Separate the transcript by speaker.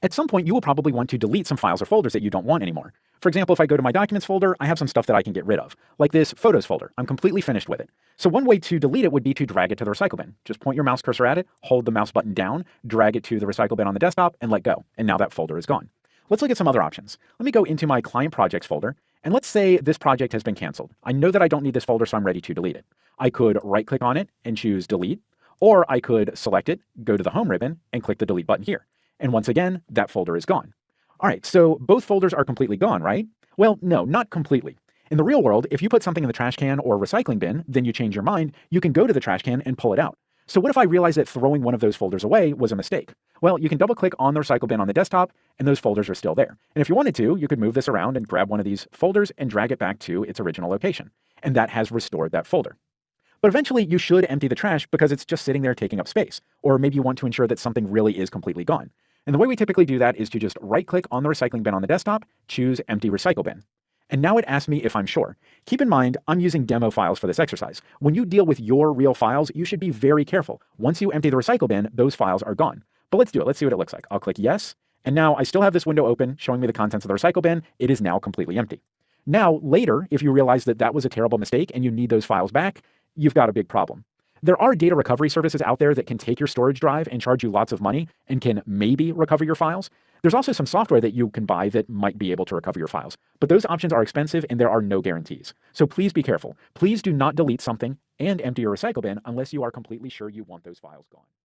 Speaker 1: At some point, you will probably want to delete some files or folders that you don't want anymore. For example, if I go to my Documents folder, I have some stuff that I can get rid of, like this Photos folder. I'm completely finished with it. So one way to delete it would be to drag it to the recycle bin. Just point your mouse cursor at it, hold the mouse button down, drag it to the recycle bin on the desktop, and let go. And now that folder is gone. Let's look at some other options. Let me go into my Client Projects folder, and let's say this project has been canceled. I know that I don't need this folder, so I'm ready to delete it. I could right-click on it and choose Delete, or I could select it, go to the Home ribbon, and click the Delete button here. And once again, that folder is gone. All right, so both folders are completely gone, right? Well, no, not completely. In the real world, if you put something in the trash can or recycling bin, then you change your mind, you can go to the trash can and pull it out. So what if I realized that throwing one of those folders away was a mistake? Well, you can double click on the recycle bin on the desktop and those folders are still there. And if you wanted to, you could move this around and grab one of these folders and drag it back to its original location. And that has restored that folder. But eventually you should empty the trash because it's just sitting there taking up space. Or maybe you want to ensure that something really is completely gone. And the way we typically do that is to just right-click on the recycling bin on the desktop, choose Empty Recycle Bin. And now it asks me if I'm sure. Keep in mind, I'm using demo files for this exercise. When you deal with your real files, you should be very careful. Once you empty the recycle bin, those files are gone. But let's do it. Let's see what it looks like. I'll click yes. And now I still have this window open showing me the contents of the recycle bin. It is now completely empty. Now, later, if you realize that that was a terrible mistake and you need those files back, you've got a big problem. There are data recovery services out there that can take your storage drive and charge you lots of money and can maybe recover your files. There's also some software that you can buy that might be able to recover your files, but those options are expensive and there are no guarantees. So please be careful. Please do not delete something and empty your recycle bin unless you are completely sure you want those files gone.